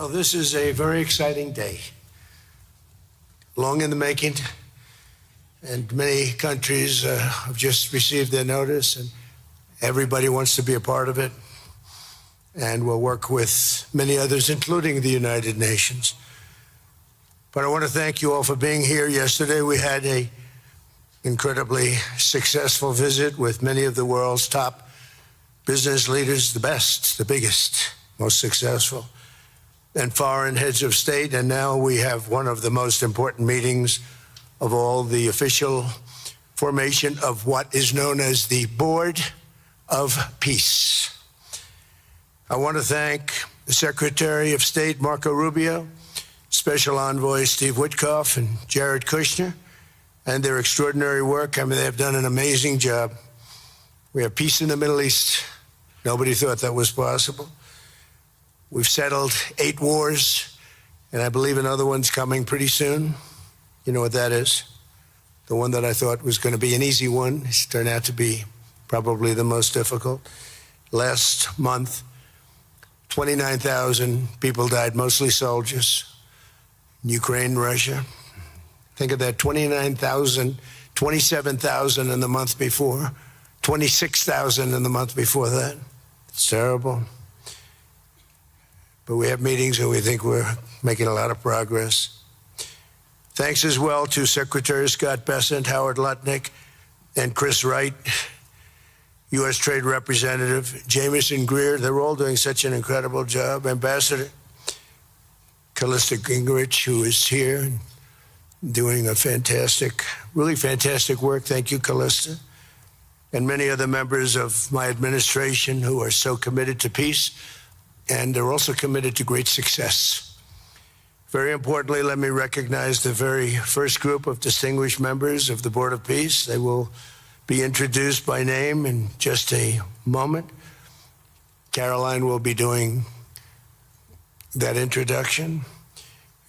Well, this is a very exciting day, long in the making, and many countries have just received their notice, and everybody wants to be a part of it, and we'll work with many others, including the United Nations. But I want to thank you all for being here. Yesterday, we had an incredibly successful visit with many of the world's top business leaders, the best, the biggest, most successful, and foreign heads of state. And now we have one of the most important meetings of all, the official formation of what is known as the Board of Peace. I want to thank the Secretary of State, Marco Rubio, Special Envoy Steve Witkoff, and Jared Kushner, and their extraordinary work. I mean, they have done an amazing job. We have peace in the Middle East. Nobody thought that was possible. We've settled 8 wars, and I believe another one's coming pretty soon. You know what that is? The one that I thought was going to be an easy one has turned out to be probably the most difficult. Last month, 29,000 people died, mostly soldiers, in Ukraine, Russia. Think of that, 29,000, 27,000 in the month before, 26,000 in the month before that. It's terrible. But we have meetings and we think we're making a lot of progress. Thanks as well to Secretary Scott Bessent, Howard Lutnick, and Chris Wright, U.S. Trade Representative, Jamieson Greer. They're all doing such an incredible job. Ambassador Callista Gingrich, who is here, doing a fantastic, really fantastic work. Thank you, Callista. And many other members of my administration who are so committed to peace, and they're also committed to great success. Very importantly, let me recognize the very first group of distinguished members of the Board of Peace. They will be introduced by name in just a moment. Caroline will be doing that introduction.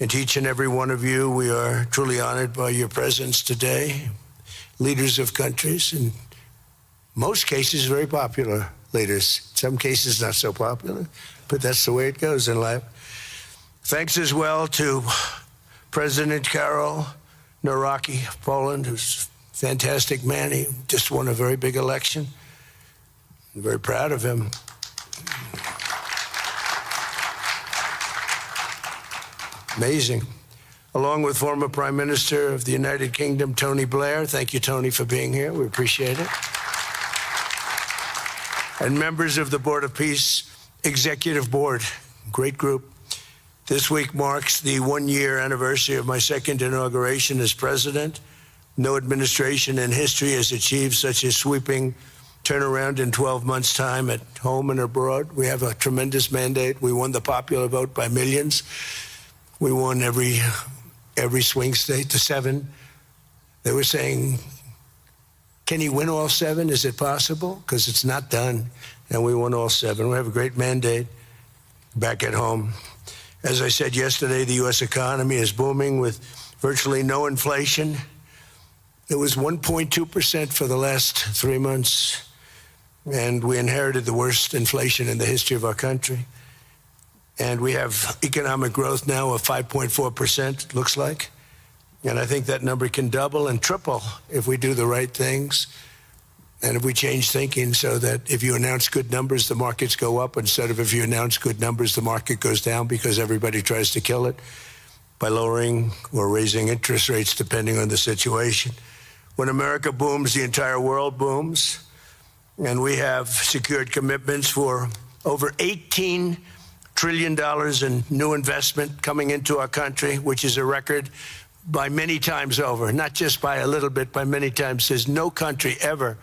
And to each and every one of you, we are truly honored by your presence today. Leaders of countries, in most cases, very popular leaders. In some cases, not so popular, but that's the way it goes in life. Thanks as well to President Karol Nawrocki of Poland, who's a fantastic man. He just won a very big election. I'm very proud of him. Amazing. Along with former Prime Minister of the United Kingdom, Tony Blair. Thank you, Tony, for being here. We appreciate it. And members of the Board of Peace Executive Board, great group. This week marks the 1-year anniversary of my second inauguration as president. No administration in history has achieved such a sweeping turnaround in 12 months' time at home and abroad. We have a tremendous mandate. We won the popular vote by millions. We won every swing state to 7. They were saying, can he win all 7? Is it possible? Because it's not done. And we won all 7. We have a great mandate back at home. As I said yesterday, the U.S. economy is booming with virtually no inflation. It was 1.2% for the last 3 months. And we inherited the worst inflation in the history of our country. And we have economic growth now of 5.4%, looks like. And I think that number can double and triple if we do the right things and if we change thinking so that if you announce good numbers, the markets go up, instead of if you announce good numbers, the market goes down because everybody tries to kill it by lowering or raising interest rates depending on the situation. When America booms, the entire world booms. And we have secured commitments for over $18 trillion in new investment coming into our country, which is a record by many times over, not just by a little bit, by many times. There's no country ever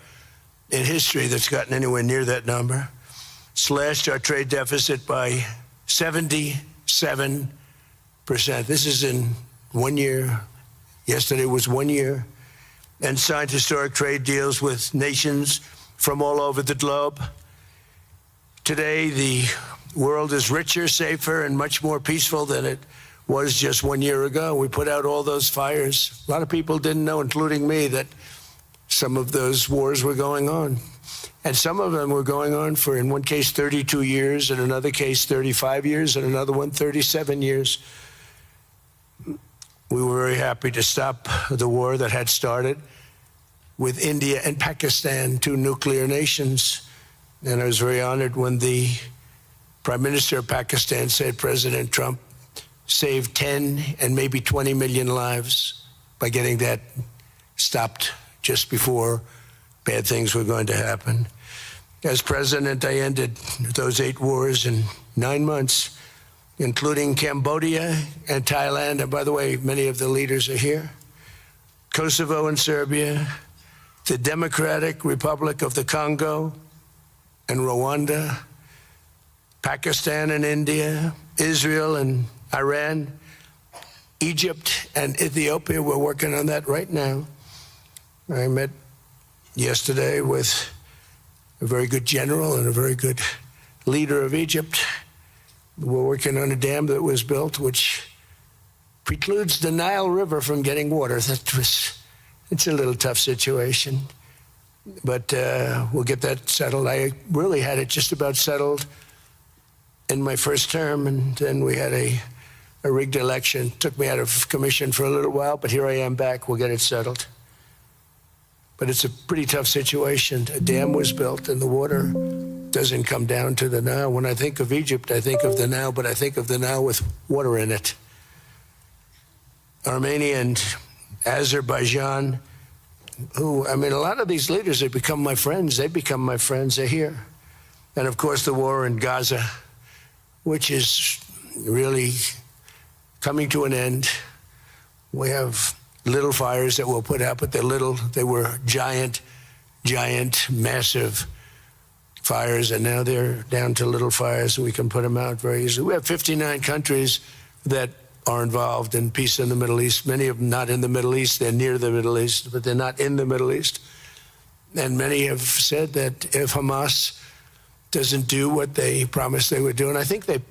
in history that's gotten anywhere near that number. Slashed our trade deficit by 77%. This is in 1 year. Yesterday was 1 year. And signed historic trade deals with nations from all over the globe. Today, the world is richer, safer, and much more peaceful than it was just 1 year ago. We put out all those fires. A lot of people didn't know, including me, that some of those wars were going on. And some of them were going on for, in one case, 32 years, in another case, 35 years, and another one, 37 years. We were very happy to stop the war that had started with India and Pakistan, two nuclear nations. And I was very honored when the Prime Minister of Pakistan said President Trump saved 10 and maybe 20 million lives by getting that stopped just before bad things were going to happen. As president, I ended those 8 wars in 9 months, including Cambodia and Thailand. And by the way, many of the leaders are here. Kosovo and Serbia, the Democratic Republic of the Congo and Rwanda, Pakistan and India, Israel and Iran, Egypt and Ethiopia. We're working on that right now. I met yesterday with a very good general and a very good leader of Egypt. We're working on a dam that was built which precludes the Nile River from getting water. It's a little tough situation, but we'll get that settled. I really had it just about settled in my first term, and then we had a rigged election. Took me out of commission for a little while, but here I am back. We'll get it settled. But it's a pretty tough situation. A dam was built and the water doesn't come down to the Nile. When I think of Egypt, I think of the Nile, but I think of the Nile with water in it. Armenia and Azerbaijan, who, I mean, a lot of these leaders have become my friends. They've become my friends. They're here. And of course, the war in Gaza, which is really coming to an end. We have little fires that we'll put out, but they're little. They were giant, massive fires, and now they're down to little fires, and we can put them out very easily. We have 59 countries that are involved in peace in the Middle East. Many of them not in the Middle East. They're near the Middle East, but they're not in the Middle East. And many have said that if Hamas doesn't do what they promised they would do, and I think they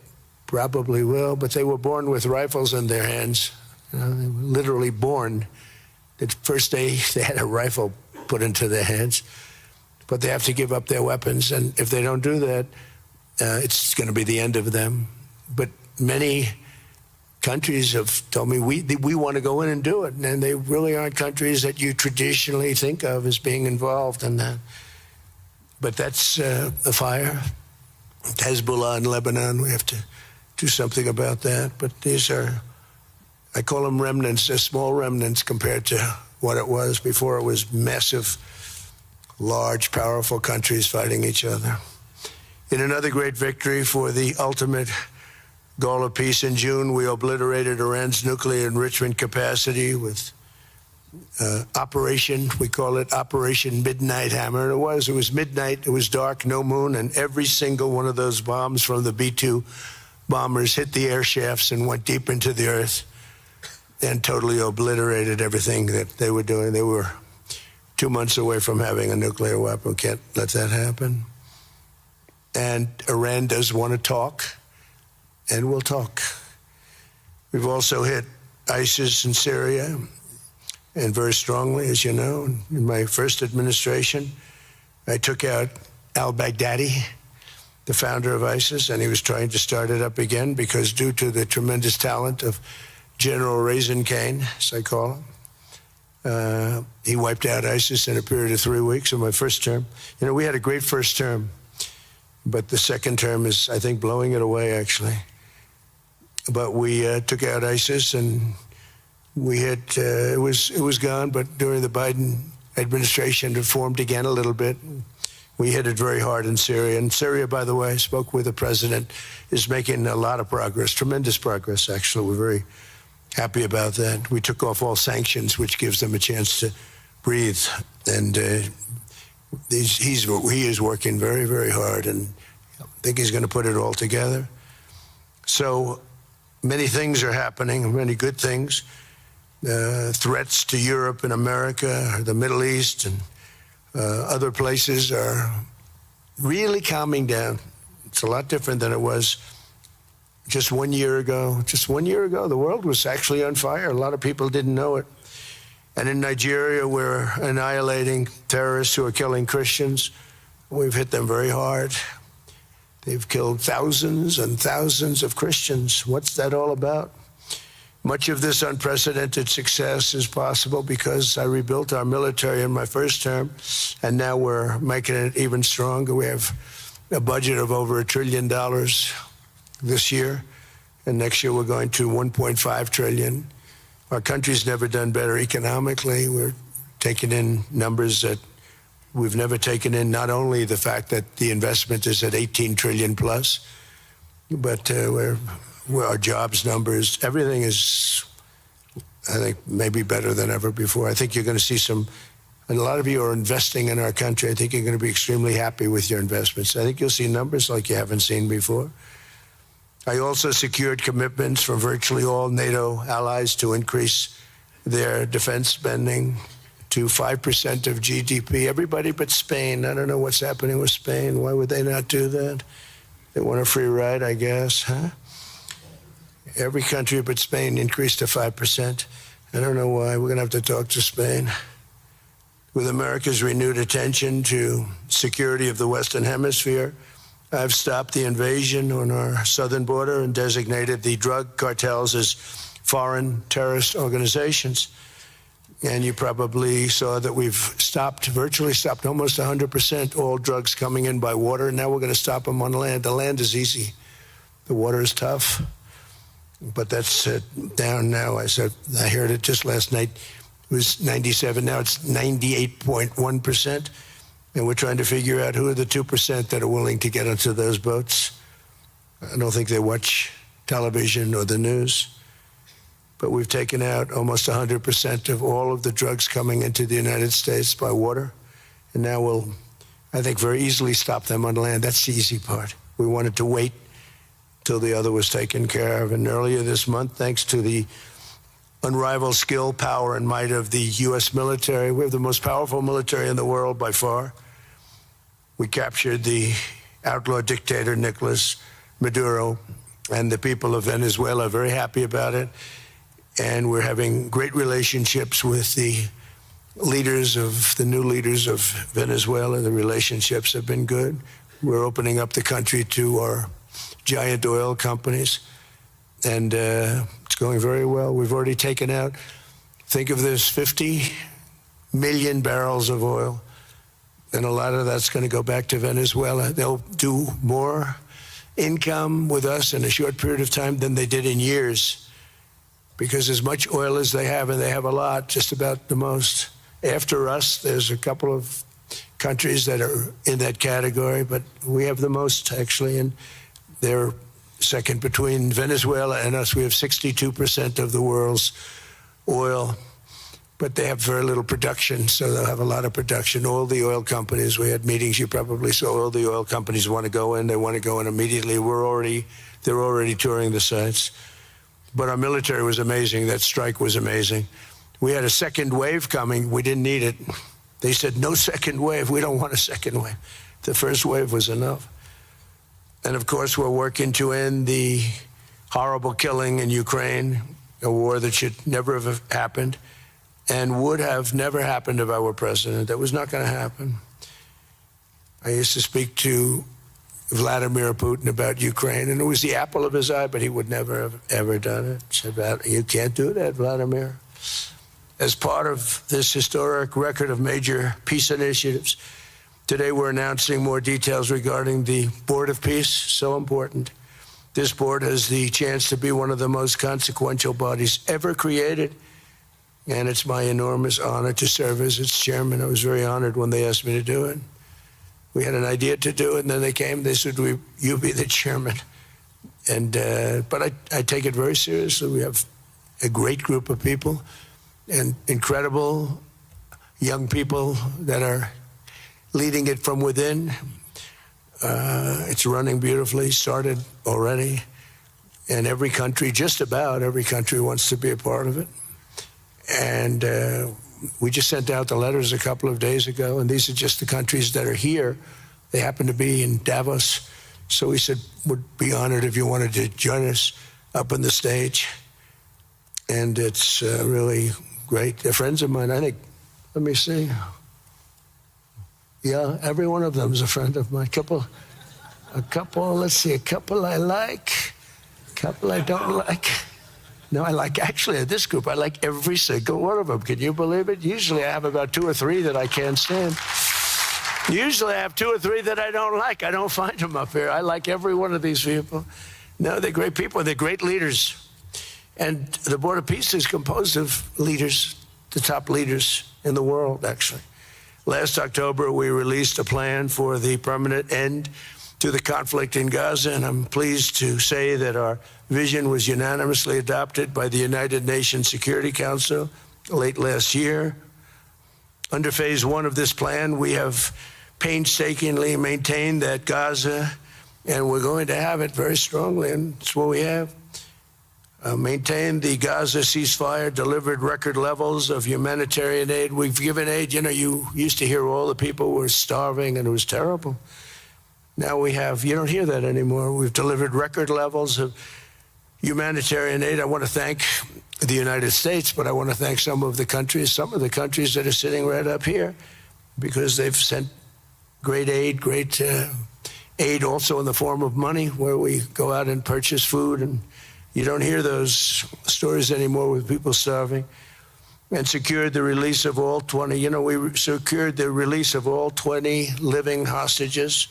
probably will, but they were born with rifles in their hands. They were literally born. The first day they had a rifle put into their hands, but they have to give up their weapons. And if they don't do that, it's going to be the end of them. But many countries have told me we want to go in and do it, and they really aren't countries that you traditionally think of as being involved in that. But that's the fire. Hezbollah in Lebanon, we have to do something about that. But these are, I call them remnants. They're small remnants compared to what it was before. It was massive, large, powerful countries fighting each other. In another great victory for the ultimate goal of peace, in June, we obliterated Iran's nuclear enrichment capacity with Operation, we call it Operation Midnight Hammer. And it was midnight, it was dark, no moon, and every single one of those bombs from the B-2 bombers hit the air shafts and went deep into the earth and totally obliterated everything that they were doing. They were 2 months away from having a nuclear weapon. Can't let that happen. And Iran does want to talk, and we'll talk. We've also hit ISIS in Syria, and very strongly, as you know. In my first administration, I took out al-Baghdadi, the founder of ISIS, and he was trying to start it up again because due to the tremendous talent of General Raisin Kane, as I call him, he wiped out ISIS in a period of 3 weeks in my first term. You know, we had a great first term, but the second term is, I think, blowing it away, actually. But we took out ISIS, and we had, it was gone, but during the Biden administration, it formed again a little bit. We hit it very hard in Syria. And Syria, by the way, I spoke with the president, is making a lot of progress, tremendous progress, actually. We're very happy about that. We took off all sanctions, which gives them a chance to breathe. And he is working very, very hard, and I think he's going to put it all together. So many things are happening, many good things. Threats to Europe and America, the Middle East, and other places are really calming down. It's a lot different than it was just 1 year ago. Just 1 year ago, the world was actually on fire. A lot of people didn't know it. And in Nigeria, we're annihilating terrorists who are killing Christians. We've hit them very hard. They've killed thousands and thousands of Christians. What's that all about? Much of this unprecedented success is possible because I rebuilt our military in my first term, and now we're making it even stronger. We have a budget of over $1 trillion this year, and next year we're going to $1.5 trillion. Our country's never done better economically. We're taking in numbers that we've never taken in, not only the fact that the investment is at 18 trillion plus, but our jobs numbers, everything is, I think, maybe better than ever before. I think you're going to see and a lot of you are investing in our country. I think you're going to be extremely happy with your investments. I think you'll see numbers like you haven't seen before. I also secured commitments from virtually all NATO allies to increase their defense spending to 5% of GDP. Everybody but Spain. I don't know what's happening with Spain. Why would they not do that? They want a free ride, I guess, huh? Every country but Spain increased to 5%. I don't know why. We're going to have to talk to Spain. With America's renewed attention to security of the Western Hemisphere, I've stopped the invasion on our southern border and designated the drug cartels as foreign terrorist organizations. And you probably saw that we've virtually stopped almost 100% all drugs coming in by water. And now we're going to stop them on land. The land is easy. The water is tough. But that's down now. I heard it just last night. It was 97. Now it's 98.1%. And we're trying to figure out who are the 2% that are willing to get onto those boats. I don't think they watch television or the news. But we've taken out almost 100% of all of the drugs coming into the United States by water. And now we'll, I think, very easily stop them on land. That's the easy part. We wanted to wait till the other was taken care of. And earlier this month, thanks to the unrivaled skill, power, and might of the U.S. military, we have the most powerful military in the world by far. We captured the outlaw dictator Nicolas Maduro, and the people of Venezuela are very happy about it. And we're having great relationships with the new leaders of Venezuela. The relationships have been good. We're opening up the country to our giant oil companies, and it's going very well. We've already taken out, think of this, 50 million barrels of oil, and a lot of that's going to go back to Venezuela. They'll do more income with us in a short period of time than they did in years, because as much oil as they have, and they have a lot, just about the most. After us, there's a couple of countries that are in that category, but we have the most, actually, and they're second between Venezuela and us. We have 62% of the world's oil, but they have very little production, so they'll have a lot of production. All the oil companies, we had meetings, you probably saw, all the oil companies want to go in. They want to go in immediately. They're already touring the sites. But our military was amazing. That strike was amazing. We had a second wave coming. We didn't need it. They said, no second wave. We don't want a second wave. The first wave was enough. And of course, we're working to end the horrible killing in Ukraine, a war that should never have happened and would have never happened if I were president. That was not going to happen. I used to speak to Vladimir Putin about Ukraine, and it was the apple of his eye, but he would never have ever done it. I said, you can't do that, Vladimir. As part of this historic record of major peace initiatives, today we're announcing more details regarding the Board of Peace, so important. This board has the chance to be one of the most consequential bodies ever created, and it's my enormous honor to serve as its chairman. I was very honored when they asked me to do it. We had an idea to do it, and then they came, they said, you be the chairman. And but I take it very seriously. We have a great group of people and incredible young people that are leading it from within. It's running beautifully, started already. And every country, just about every country, wants to be a part of it. And we just sent out the letters a couple of days ago, and these are just the countries that are here. They happen to be in Davos. So we said, would be honored if you wanted to join us up on the stage. And it's really great. They're friends of mine. I think, let me see. Yeah, every one of them is a friend of mine. A couple, let's see, a couple I like, a couple I don't like. No, I like, actually, this group, I like every single one of them. Can you believe it? Usually I have about 2 or 3 that I can't stand. Usually I have 2 or 3 that I don't like. I don't find them up here. I like every one of these people. No, they're great people. They're great leaders. And the Board of Peace is composed of leaders, the top leaders in the world, actually. Last October, we released a plan for the permanent end to the conflict in Gaza, and I'm pleased to say that our vision was unanimously adopted by the United Nations Security Council late last year. Under phase 1 of this plan, we have painstakingly maintained that Gaza, and we're going to have it very strongly, and it's what we have, maintained the Gaza ceasefire, delivered record levels of humanitarian aid. We've given aid, you know, you used to hear all the people were starving and it was terrible. Now we have, you don't hear that anymore. We've delivered record levels of humanitarian aid. I want to thank the United States, but I want to thank some of the countries that are sitting right up here, because they've sent great aid, aid also in the form of money, where we go out and purchase food, and you don't hear those stories anymore with people starving. And secured the release of all 20, you know, we secured the release of all 20 living hostages.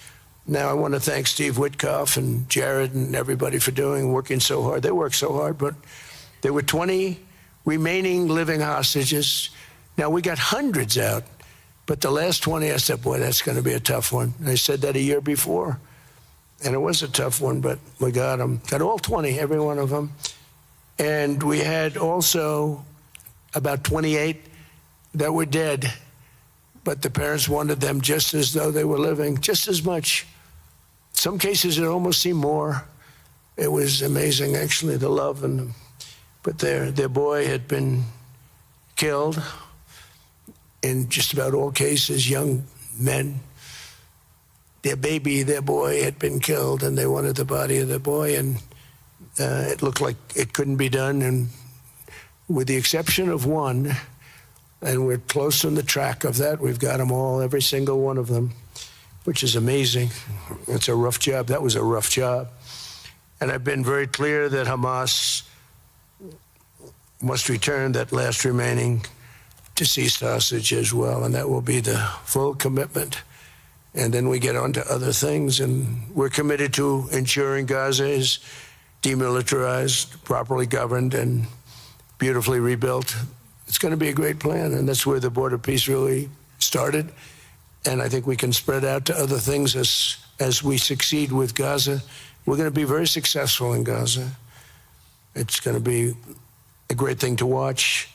Now, I want to thank Steve Witkoff and Jared and everybody for working so hard. They worked so hard, but there were 20 remaining living hostages. Now, we got hundreds out, but the last 20, I said, boy, that's going to be a tough one. And I said that a year before, and it was a tough one, but we got them. Got all 20, every one of them. And we had also about 28 that were dead, but the parents wanted them just as though they were living, just as much. Some cases, it almost seemed more. It was amazing, actually, the love. But their boy had been killed in just about all cases, young men. Their boy had been killed, and they wanted the body of the boy, and it looked like it couldn't be done. And with the exception of one, and we're close on the track of that, we've got them all, every single one of them, which is amazing. It's a rough job. That was a rough job. And I've been very clear that Hamas must return that last remaining deceased hostage as well, and that will be the full commitment. And then we get on to other things, and we're committed to ensuring Gaza is demilitarized, properly governed, and beautifully rebuilt. It's going to be a great plan, and that's where the Board of Peace really started. And I think we can spread out to other things as we succeed with Gaza. We're going to be very successful in Gaza. It's going to be a great thing to watch,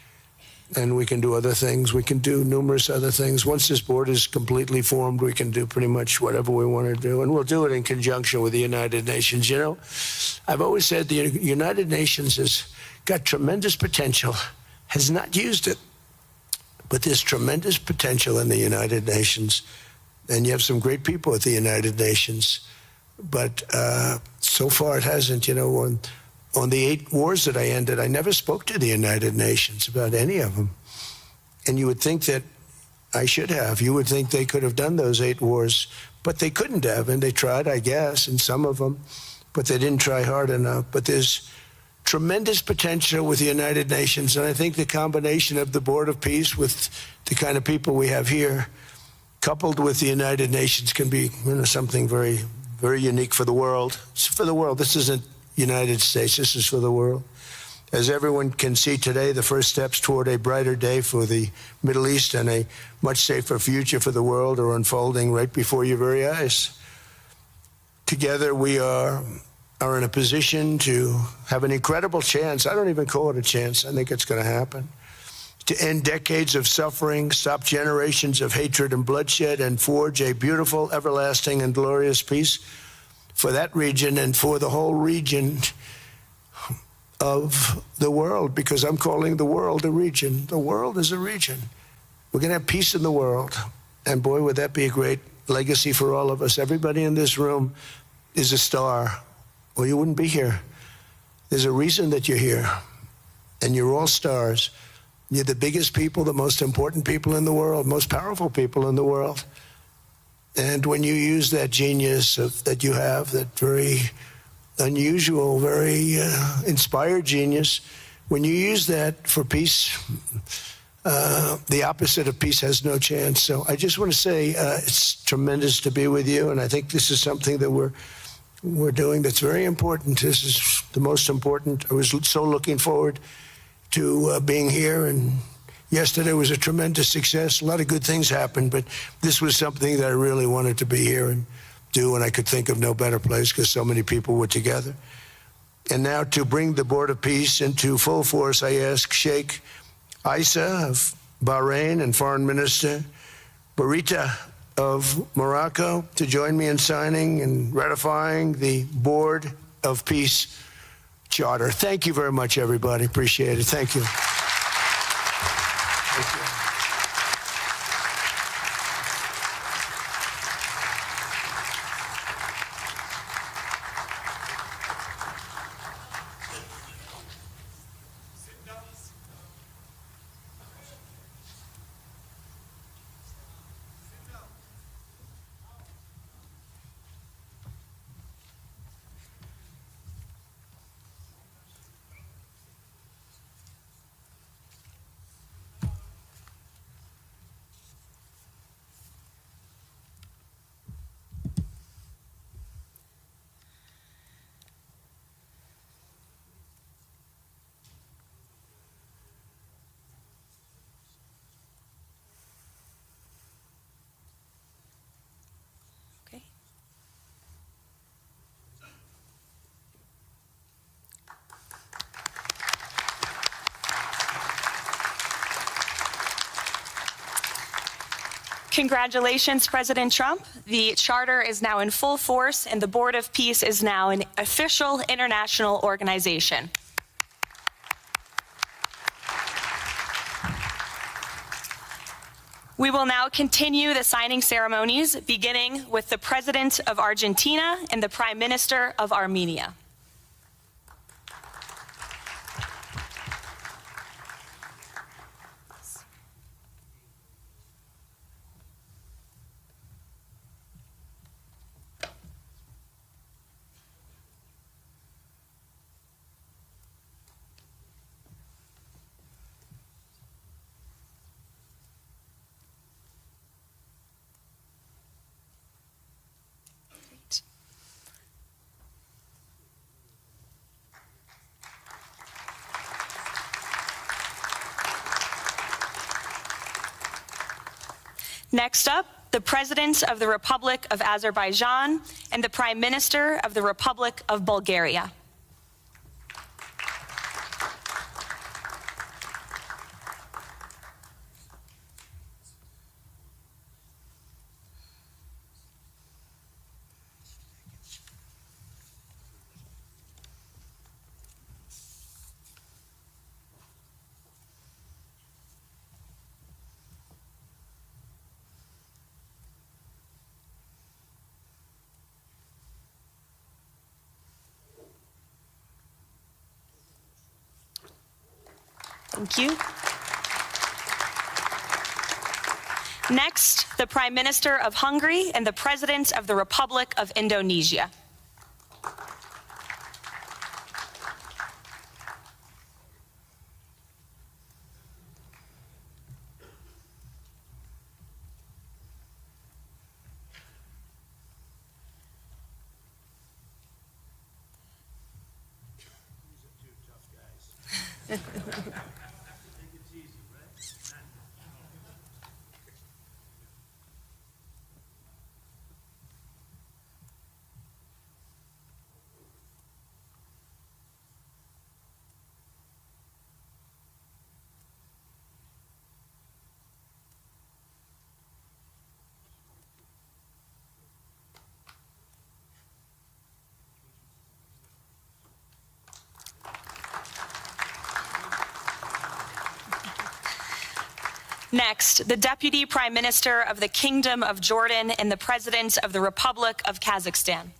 and we can do other things. We can do numerous other things. Once this board is completely formed, we can do pretty much whatever we want to do, and we'll do it in conjunction with the United Nations. You know, I've always said the United Nations has got tremendous potential, has not used it, but there's tremendous potential in the United Nations, and you have some great people at the United Nations, but so far it hasn't. You know, on the 8 wars that I ended, I never spoke to the United Nations about any of them. And you would think that I should have. You would think they could have done those 8 wars, but they couldn't have. And they tried, I guess, in some of them, but they didn't try hard enough. But there's tremendous potential with the United Nations. And I think the combination of the Board of Peace with the kind of people we have here, coupled with the United Nations, can be, you know, something very, very unique for the world. It's for the world. This isn't United States. This is for the world. As everyone can see today, the first steps toward a brighter day for the Middle East and a much safer future for the world are unfolding right before your very eyes. Together, we are in a position to have an incredible chance. I don't even call it a chance. I think it's going to happen. To end decades of suffering, stop generations of hatred and bloodshed, and forge a beautiful, everlasting, and glorious peace for that region and for the whole region of the world, because I'm calling the world a region. The world is a region. We're going to have peace in the world. And boy, would that be a great legacy for all of us. Everybody in this room is a star, or you wouldn't be here. There's a reason that you're here, and you're all stars. You're the biggest people, the most important people in the world, most powerful people in the world. And when you use that genius that you have, that very unusual, very inspired genius, when you use that for peace, the opposite of peace has no chance. So I just want to say it's tremendous to be with you, and I think this is something that we're doing that's very important. This is the most important. I was so looking forward to being here, and yesterday was a tremendous success. A lot of good things happened, but this was something that I really wanted to be here and do, and I could think of no better place because so many people were together. And now to bring the Board of Peace into full force, I ask Sheikh Isa of Bahrain and Foreign Minister Barita of Morocco to join me in signing and ratifying the Board of Peace Charter. Thank you very much, everybody. Appreciate it. Thank you. Thank you. Okay. Congratulations, President Trump. The charter is now in full force, and the Board of Peace is now an official international organization. We will now continue the signing ceremonies, beginning with the President of Argentina and the Prime Minister of Armenia. Next up, the President of the Republic of Azerbaijan and the Prime Minister of the Republic of Bulgaria. Thank you. Next, the Prime Minister of Hungary and the President of the Republic of Indonesia. Next, the Deputy Prime Minister of the Kingdom of Jordan and the President of the Republic of Kazakhstan.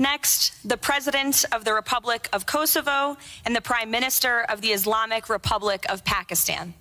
Next, the President of the Republic of Kosovo and the Prime Minister of the Islamic Republic of Pakistan.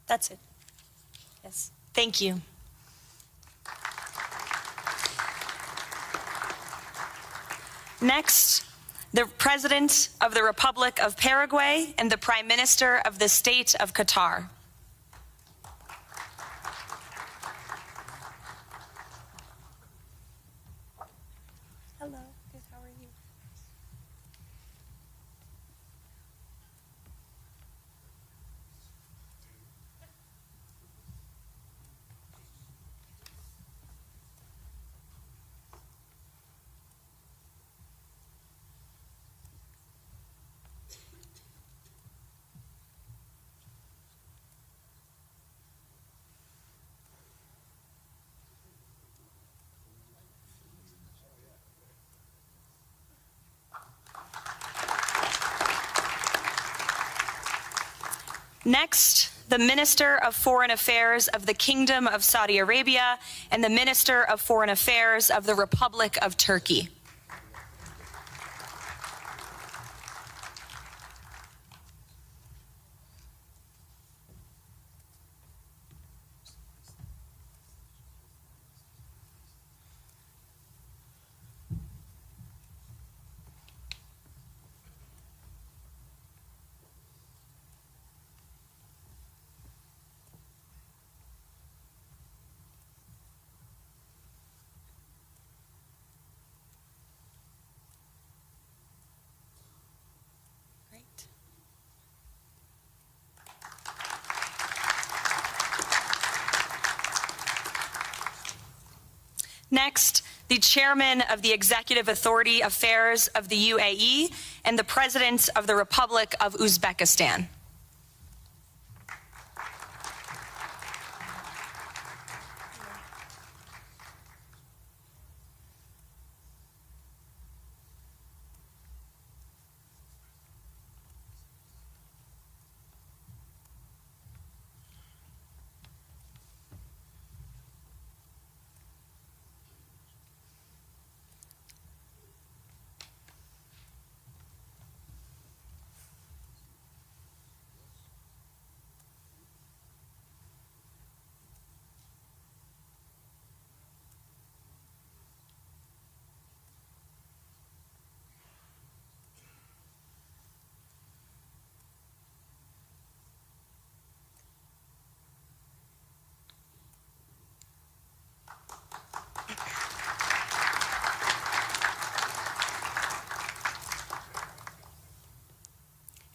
That's it. Yes. Thank you. Next, the President of the Republic of Paraguay and the Prime Minister of the State of Qatar. Hello, good, how are you? Next, the Minister of Foreign Affairs of the Kingdom of Saudi Arabia and the Minister of Foreign Affairs of the Republic of Turkey. Next, the Chairman of the Executive Authority Affairs of the UAE and the President of the Republic of Uzbekistan.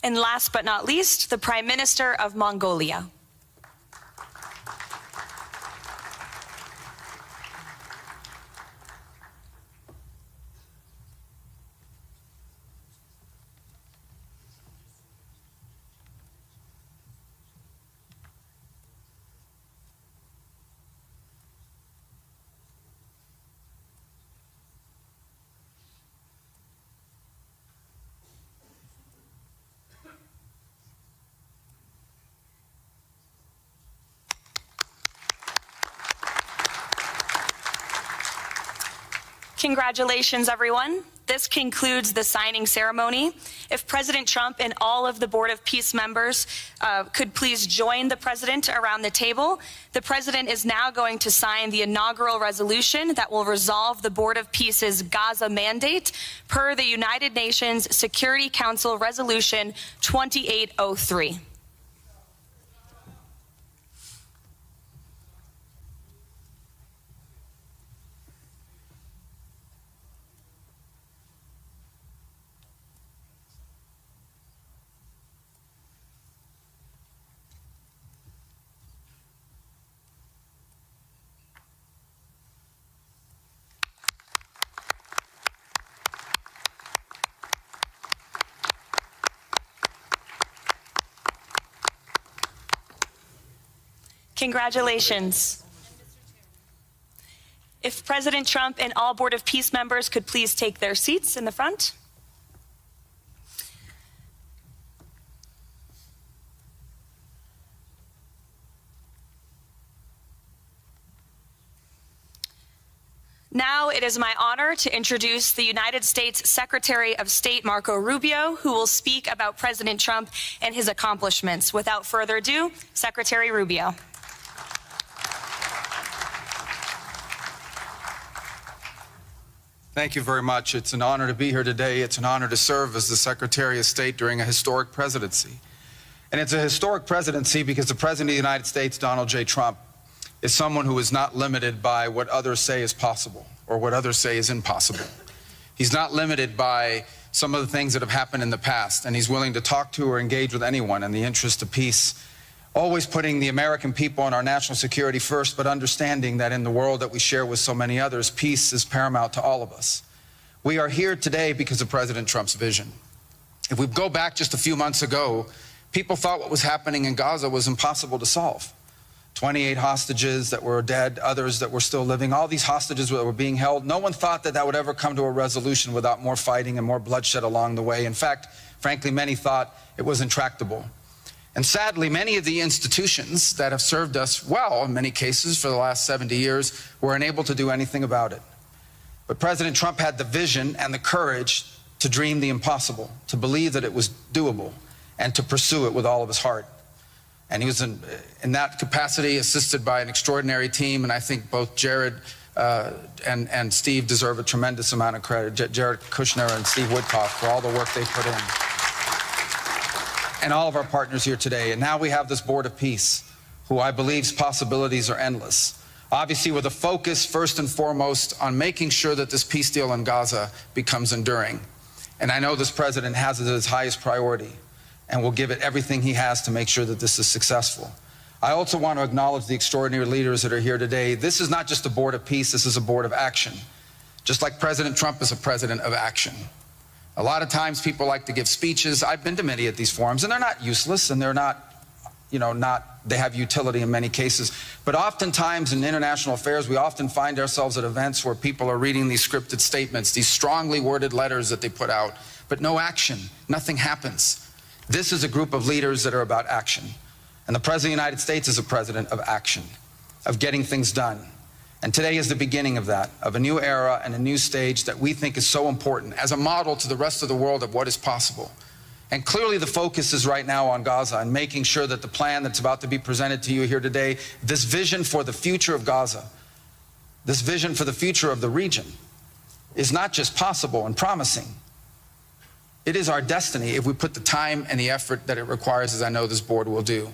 And last but not least, the Prime Minister of Mongolia. Congratulations, everyone. This concludes the signing ceremony. If President Trump and all of the Board of Peace members could please join the President around the table. The President is now going to sign the inaugural resolution that will resolve the Board of Peace's Gaza mandate per the United Nations Security Council Resolution 2803. Congratulations. If President Trump and all Board of Peace members could please take their seats in the front. Now it is my honor to introduce the United States Secretary of State Marco Rubio, who will speak about President Trump and his accomplishments. Without further ado, Secretary Rubio. Thank you very much. It's an honor to be here today. It's an honor to serve as the Secretary of State during a historic presidency. And it's a historic presidency because the President of the United States, Donald J. Trump, is someone who is not limited by what others say is possible or what others say is impossible. He's not limited by some of the things that have happened in the past, and he's willing to talk to or engage with anyone in the interest of peace, always putting the American people and our national security first, but understanding that in the world that we share with so many others, peace is paramount to all of us. We are here today because of President Trump's vision. If we go back just a few months ago, people thought what was happening in Gaza was impossible to solve. 28 hostages that were dead, others that were still living, all these hostages that were being held. No one thought that that would ever come to a resolution without more fighting and more bloodshed along the way. In fact, frankly, many thought it was intractable. And sadly, many of the institutions that have served us well, in many cases, for the last 70 years, were unable to do anything about it. But President Trump had the vision and the courage to dream the impossible, to believe that it was doable, and to pursue it with all of his heart. And he was in that capacity assisted by an extraordinary team, and I think both Jared and Steve deserve a tremendous amount of credit, Jared Kushner and Steve Woodcock, for all the work they put in. And all of our partners here today. And now we have this Board of Peace, who I believe's possibilities are endless. Obviously with a focus first and foremost on making sure that this peace deal in Gaza becomes enduring. And I know this president has it as his highest priority and will give it everything he has to make sure that this is successful. I also want to acknowledge the extraordinary leaders that are here today. This is not just a Board of Peace, this is a Board of Action. Just like President Trump is a president of action. A lot of times people like to give speeches. I've been to many of these forums, and they're not useless, and they're not, they have utility in many cases. But oftentimes in international affairs, we often find ourselves at events where people are reading these scripted statements, these strongly worded letters that they put out, but no action, nothing happens. This is a group of leaders that are about action. And the President of the United States is a president of action, of getting things done. And today is the beginning of that, of a new era and a new stage that we think is so important as a model to the rest of the world of what is possible. And clearly the focus is right now on Gaza and making sure that the plan that's about to be presented to you here today, this vision for the future of Gaza, this vision for the future of the region, is not just possible and promising. It is our destiny if we put the time and the effort that it requires, as I know this board will do.